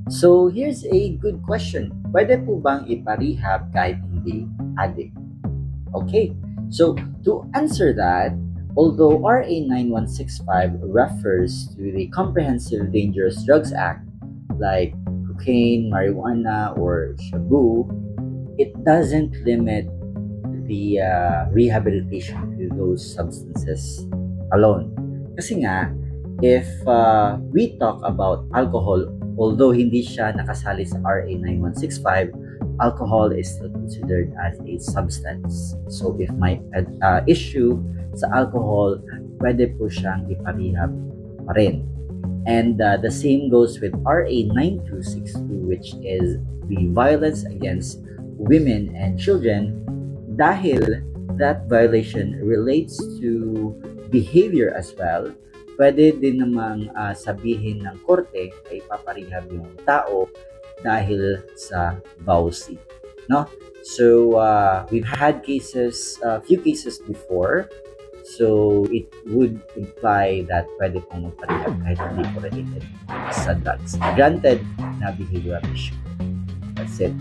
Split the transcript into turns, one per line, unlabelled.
So, here's a good question. Pwede po bang iparehab kahit hindi addict? Okay, so to answer that, although RA 9165 refers to the Comprehensive Dangerous Drugs Act, like cocaine, marijuana, or shabu, it doesn't limit the rehabilitation to those substances alone. Kasi nga, if we talk about alcohol, although hindi siya nakasali sa RA 9165, alcohol is still considered as a substance. So if may issue sa alcohol, pwede po siyang iparehab pa rin. And the same goes with RA 9262, which is the violence against women and children, dahil that violation relates to behavior as well. Pwede din namang sabihin ng korte ay paparehab yung tao dahil sa vowsy, no? So we've had cases, few cases before, so it would imply that pwede pong magparehab kahit hindi po related sa drugs. Granted na behavioral issue. That's it.